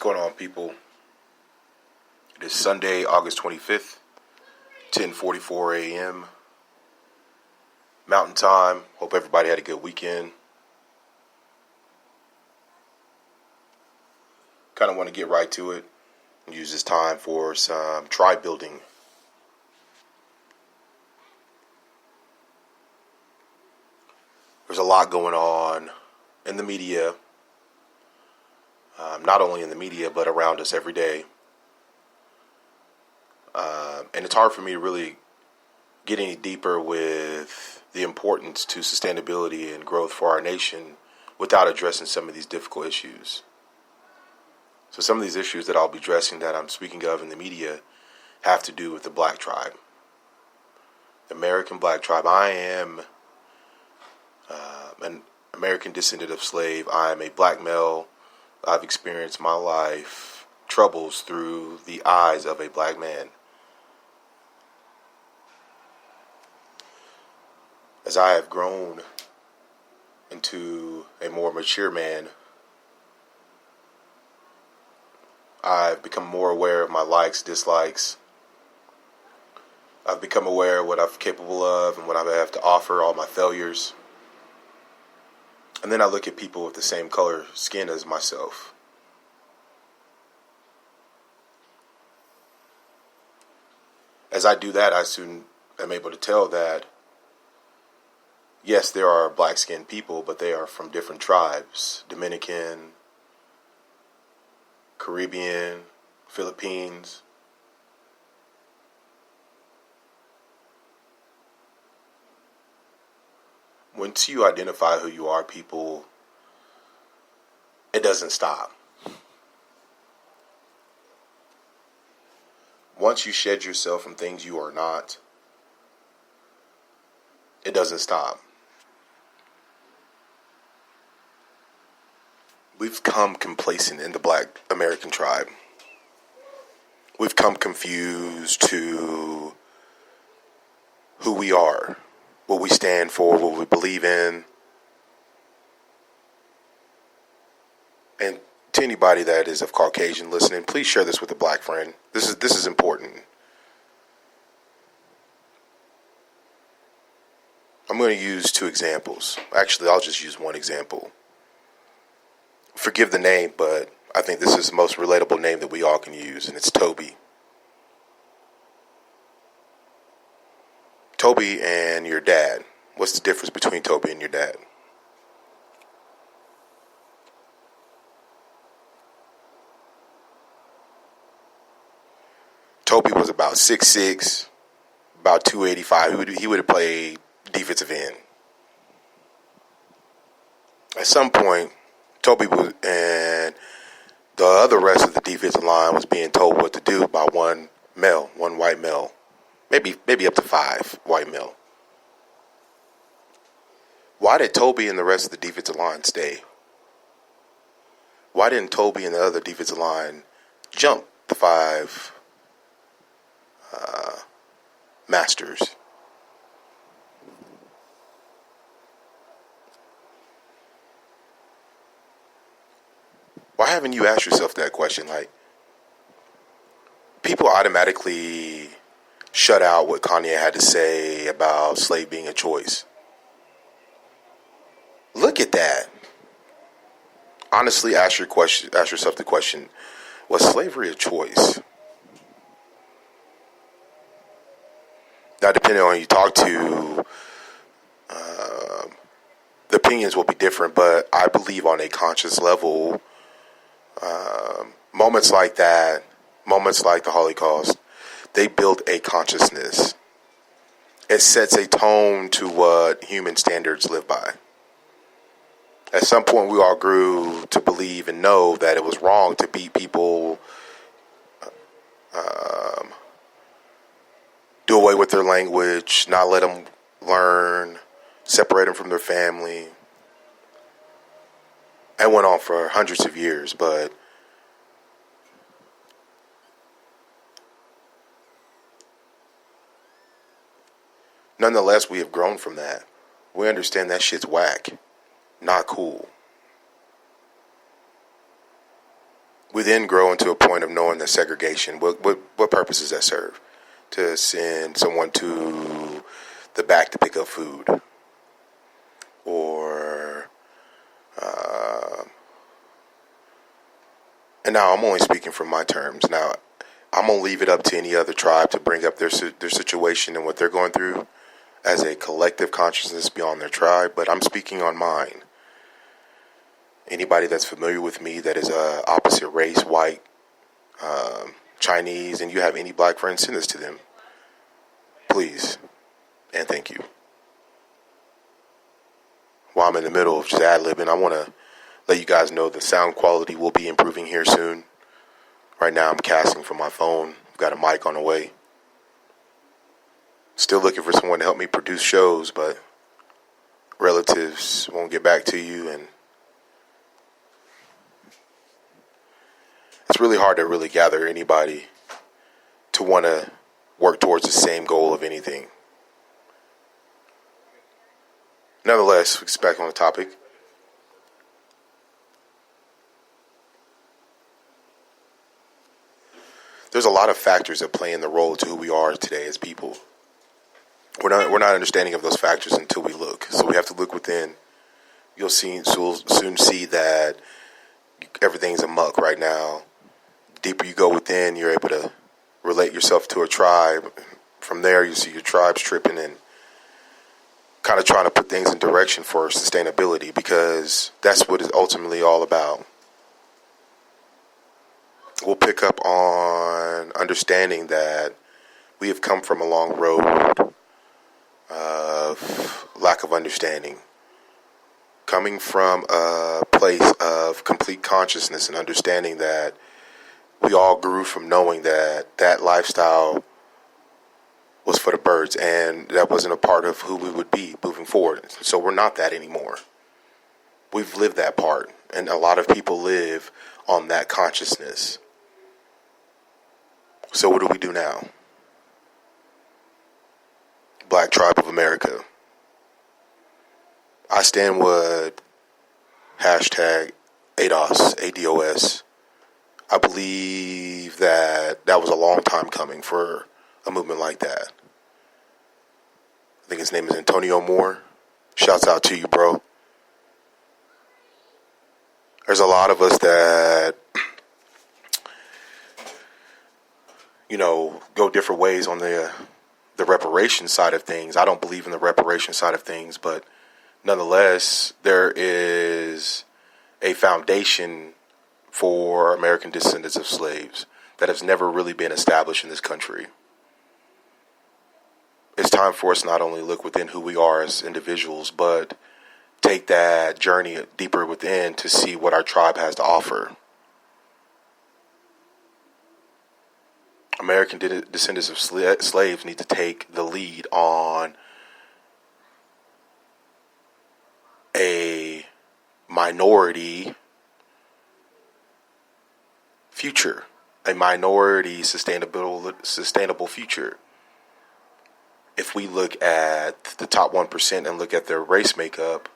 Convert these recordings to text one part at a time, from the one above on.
going on, people? It is Sunday, August 25th, 10:44 a.m. Mountain Time. Hope everybody had a good weekend. Kind of want to get right to it and use this time for some tribe building. There's a lot going on in the media, not only in the media, but around us every day. And it's hard for me to really get any deeper with the importance to sustainability and growth for our nation without addressing some of these difficult issues. So some of these issues that I'll be addressing that I'm speaking of in the media have to do with the black tribe, the American black tribe. I am an American descendant of slave. I am a black male. I've experienced my life troubles through the eyes of a black man. As I have grown into a more mature man, I've become more aware of my likes, dislikes. I've become aware of what I'm capable of and what I have to offer, all my failures. And then I look at people with the same color skin as myself. As I do that, I soon am able to tell that, yes, there are black-skinned people, but they are from different tribes: Dominican, Caribbean, Philippines. Once you identify who you are, people, it doesn't stop. Once you shed yourself from things you are not, it doesn't stop. We've come complacent in the black American tribe. We've come confused to who we are, what we stand for, what we believe in. And to anybody that is of Caucasian listening, please share this with a black friend. This is important. I'm going to use two examples. Actually, I'll just use one example. Forgive the name, but I think this is the most relatable name that we all can use, and it's Toby. Toby and your dad. What's the difference between Toby and your dad? Toby was about 6'6", about 285. He would have played defensive end. At some point, Toby was, and the other rest of the defensive line was being told what to do by one white male, maybe up to 5 white male. Why did Toby and the rest of the defensive line stay? Why didn't Toby and the other defensive line jump the 5 masters? Why haven't you asked yourself that question? Like, people automatically shut out what Kanye had to say about slave being a choice. Look at that. Honestly, ask yourself the question: was slavery a choice? Now, depending on who you talk to, the opinions will be different, but I believe on a conscious level, moments like that, moments like the Holocaust, they build a consciousness. It sets a tone to what human standards live by. At some point, we all grew to believe and know that it was wrong to beat people, do away with their language, not let them learn, separate them from their family. That went on for hundreds of years, but nonetheless, we have grown from that. We understand that shit's whack, not cool. We then grow into a point of knowing that segregation, what purpose does that serve? To send someone to the back to pick up food, or and now I'm only speaking from my terms. Now I'm gonna leave it up to any other tribe to bring up their situation and what they're going through as a collective consciousness beyond their tribe. But I'm speaking on mine. Anybody that's familiar with me that is opposite race, white, Chinese, and you have any black friends, send this to them, please, and thank you. While I'm in the middle of just ad-libbing, I want to let you guys know the sound quality will be improving here soon. Right now I'm casting from my phone. I've got a mic on the way. Still looking for someone to help me produce shows, but relatives won't get back to you, and it's really hard to really gather anybody to want to work towards the same goal of anything. Nonetheless, we get back on the topic. There's a lot of factors that play in the role to who we are today as people. We're not understanding of those factors until we look. So we have to look within. You'll soon see that everything's a muck right now. The deeper you go within, you're able to relate yourself to a tribe. From there, you see your tribes tripping and kind of trying to put things in direction for sustainability, because that's what it's ultimately all about. We'll pick up on understanding that we have come from a long road of lack of understanding. Coming from a place of complete consciousness and understanding that we all grew from knowing that that lifestyle was for the birds, and that wasn't a part of who we would be moving forward. So we're not that anymore. We've lived that part, and a lot of people live on that consciousness. So what do we do now? Black Tribe of America. I stand with hashtag ADOS, ADOS. I believe that was a long time coming for a movement like that. I think his name is Antonio Moore. Shouts out to you, bro. There's a lot of us that, go different ways on the reparation side of things. I don't believe in the reparation side of things, but nonetheless, there is a foundation for American descendants of slaves that has never really been established in this country. It's time for us not only look within who we are as individuals, but take that journey deeper within to see what our tribe has to offer. American descendants of slaves need to take the lead on a minority future, a minority sustainable future. If we look at the top 1% and look at their race makeup,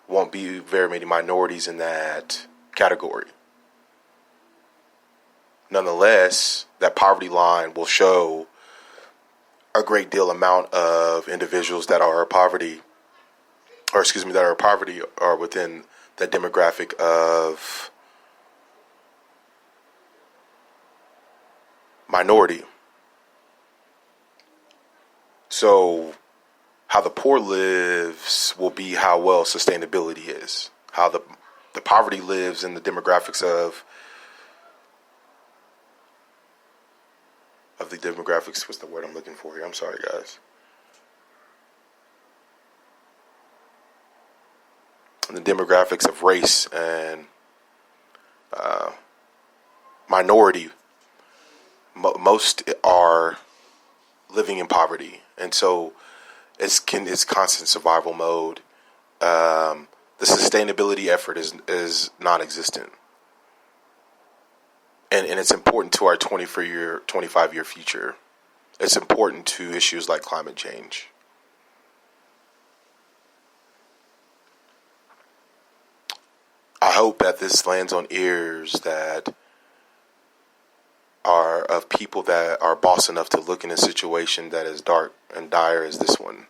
won't be very many minorities in that category. Nonetheless, that poverty line will show a great deal amount of individuals that are are within that demographic of minority. So how the poor lives will be how well sustainability is. How the poverty lives in the demographics of the demographics. What's the word I'm looking for here? I'm sorry, guys. And the demographics of race and minority. Most are living in poverty, and so it's constant survival mode. The sustainability effort is non-existent. And it's important to our 25-year future. It's important to issues like climate change. I hope that this lands on ears that are of people that are boss enough to look in a situation that is dark and dire as this one.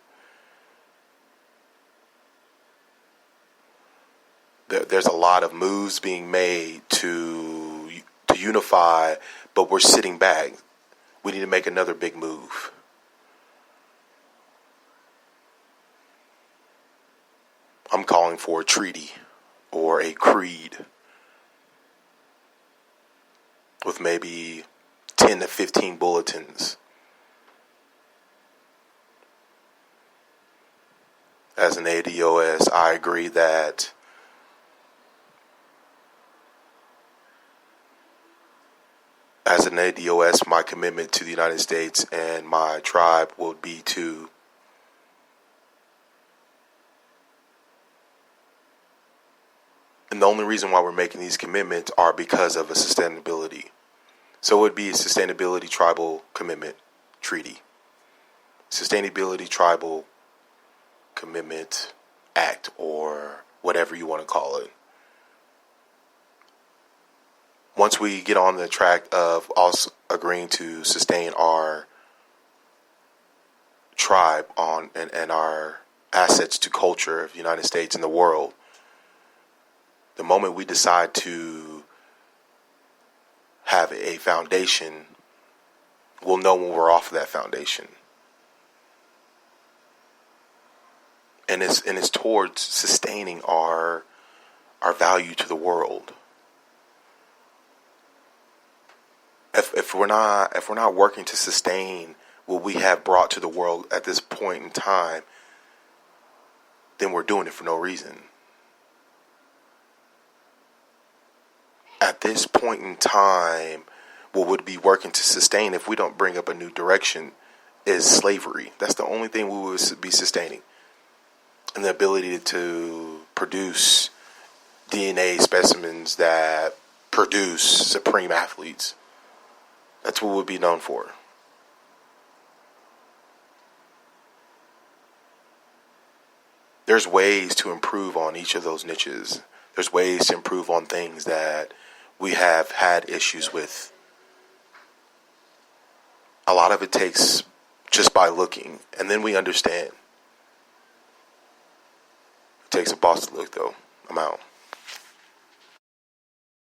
There's a lot of moves being made to unify, but we're sitting back. We need to make another big move. I'm calling for a treaty or a creed with maybe 10 to 15 bulletins. As an ADOS, I agree that as an ADOS, my commitment to the United States and my tribe will be to and the only reason why we're making these commitments are because of a sustainability. So it would be a sustainability tribal commitment treaty. Sustainability tribal commitment act, or whatever you want to call it. Once we get on the track of us agreeing to sustain our tribe on and our assets to culture of the United States and the world, the moment we decide to have a foundation, we'll know when we're off of that foundation. And it's towards sustaining our value to the world. If we're not working to sustain what we have brought to the world at this point in time, then we're doing it for no reason. At this point in time, what would be working to sustain if we don't bring up a new direction is slavery. That's the only thing we would be sustaining. And the ability to produce DNA specimens that produce supreme athletes. That's what we'd be known for. There's ways to improve on each of those niches. There's ways to improve on things that we have had issues with. A lot of it takes just by looking, and then we understand. It takes a boss to look, though. I'm out.